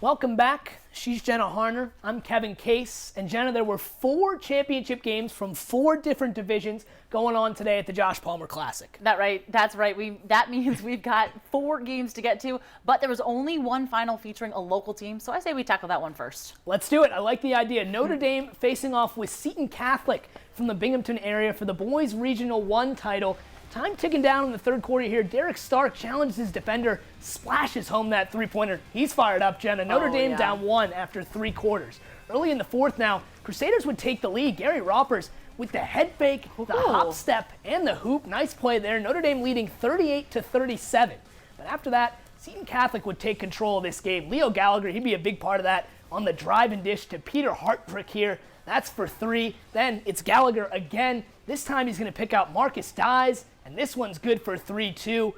Welcome back. She's Jenna Harner. I'm Kevin Case. And Jenna, there were 4 championship games from 4 different divisions going on today at the Josh Palmer Classic. That's right. That means we've got 4 games to get to, but there was only one final featuring a local team, so I say we tackle that one first. Let's do it. I like the idea. Notre Dame facing off with Seton Catholic from the Binghamton area for the boys Regional 1 title. Time ticking down in the third quarter here. Derek Stark challenges his defender, splashes home that three-pointer. He's fired up, Jenna. Notre Dame down 1 after 3 quarters. Early in the fourth now, Crusaders would take the lead. Gary Roppers with the head fake, the hop step, and the hoop. Nice play there. Notre Dame leading 38-37. But after that, Seton Catholic would take control of this game. Leo Gallagher, he'd be a big part of that on the drive and dish to Peter Hartbrick here. That's for 3. Then it's Gallagher again. This time he's going to pick out Marcus Dyes, and this one's good for 3 too.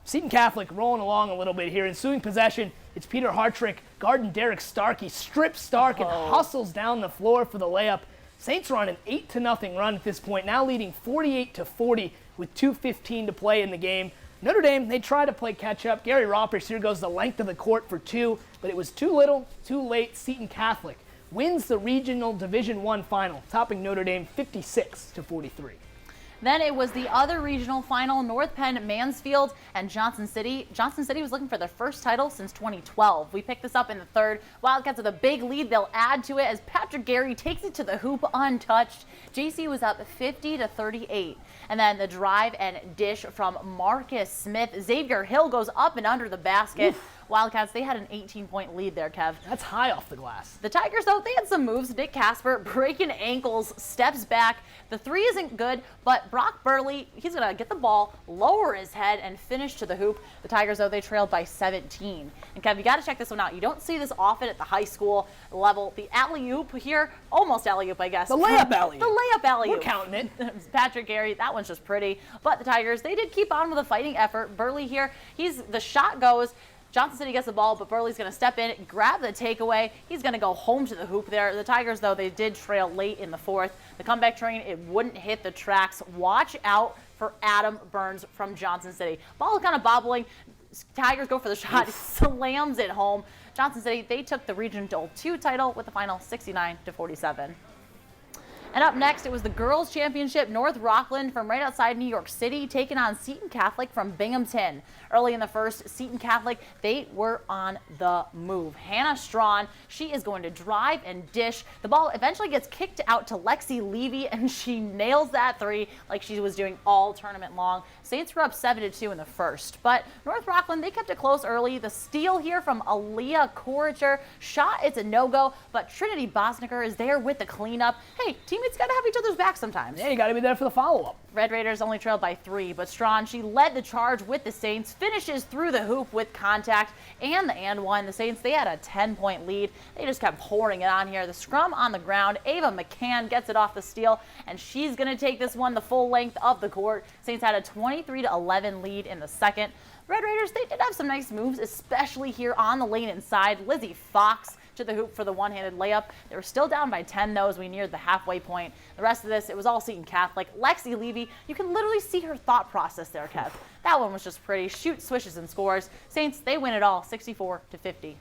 Seton Catholic rolling along a little bit here. Ensuing possession, it's Peter Hartbrick guarding Derek Stark. He strips Stark and hustles down the floor for the layup. Saints are on an 8-0 run at this point, now leading 48-40 with 2:15 to play in the game. Notre Dame, they try to play catch-up. Gary Roppers here goes the length of the court for 2, but it was too little, too late. Seton Catholic wins the Regional Division I final, topping Notre Dame 56-43. Then it was the other regional final, North Penn, Mansfield, and Johnson City. Johnson City was looking for their first title since 2012. We picked this up in the third. Wildcats with a big lead. They'll add to it as Patrick Gary takes it to the hoop untouched. JC was up 50-38. And then the drive and dish from Marcus Smith. Xavier Hill goes up and under the basket. Oof. Wildcats, they had an 18-point lead there, Kev. That's high off the glass. The Tigers, though, they had some moves. Nick Casper breaking ankles, steps back. The 3 isn't good, but Brock Burley, he's going to get the ball, lower his head, and finish to the hoop. The Tigers, though, they trailed by 17. And, Kev, you got to check this one out. You don't see this often at the high school level. The alley-oop here, almost alley-oop, I guess. The layup alley-oop. The layup alley-oop. We're counting it. Patrick Gary, that one's just pretty. But the Tigers, they did keep on with a fighting effort. Burley here, the shot goes. Johnson City gets the ball, but Burley's going to step in, grab the takeaway. He's going to go home to the hoop there. The Tigers, though, they did trail late in the fourth. The comeback train, it wouldn't hit the tracks. Watch out for Adam Burns from Johnson City. Ball kind of bobbling. Tigers go for the shot. He slams it home. Johnson City, they took the Regional 2 title with the final 69-47. And up next, it was the girls' championship. North Rockland from right outside New York City taking on Seton Catholic from Binghamton. Early in the first, Seton Catholic, they were on the move. Hannah Strawn, she is going to drive and dish. The ball eventually gets kicked out to Lexi Levy, and she nails that 3 like she was doing all tournament long. Saints were up 7-2 in the first. But North Rockland, they kept it close early. The steal here from Aaliyah Koricher. Shot, it's a no-go, but Trinity Bosnicker is there with the cleanup. Hey, teammates got to have each other's back sometimes. Yeah, you got to be there for the follow-up. Red Raiders only trailed by 3, but Strawn, she led the charge with the Saints, finishes through the hoop with contact and the and one. The Saints, they had a 10-point lead. They just kept pouring it on here. The scrum on the ground. Ava McCann gets it off the steal, and she's going to take this one the full length of the court. Saints had a 23-11 lead in the second. Red Raiders, they did have some nice moves, especially here on the lane inside. Lizzie Fox to the hoop for the one-handed layup. They were still down by 10, though, as we neared the halfway point. The rest of this, it was all Seton Catholic. Lexi Levy, you can literally see her thought process there, Kev. That one was just pretty. Shoot, swishes, and scores. Saints, they win it all, 64-50.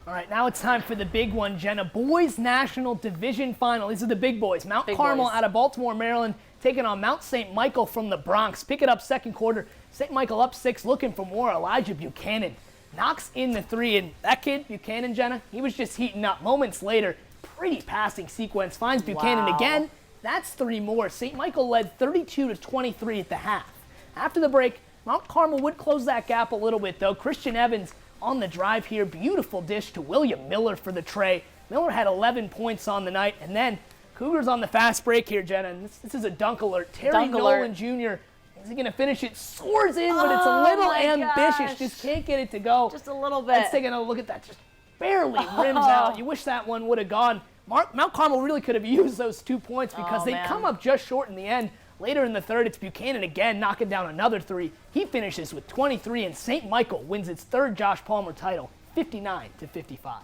All right, now it's time for the big one, Jenna. Boys National Division Final. These are the big boys. Mount Carmel out of Baltimore, Maryland, taking on Mount St. Michael from the Bronx. Pick it up second quarter. St. Michael up 6, looking for more. Elijah Buchanan knocks in the 3, and that kid, Buchanan, Jenna, he was just heating up. Moments later, pretty passing sequence, finds Buchanan again. That's 3 more. St. Michael led 32-23 at the half. After the break, Mount Carmel would close that gap a little bit, though. Christian Evans on the drive here. Beautiful dish to William Miller for the tray. Miller had 11 points on the night, and then Cougars on the fast break here, Jenna. And this is a dunk alert. Terry Nolan Jr., is he going to finish it? Soars in, but it's a little ambitious. Just can't get it to go. Just a little bit. Let's take a look at that. Just barely rims out. You wish that one would have gone. Mount Carmel really could have used those 2 points because they come up just short in the end. Later in the third, it's Buchanan again knocking down another 3. He finishes with 23, and St. Michael wins its 3rd Josh Palmer title, 59-55.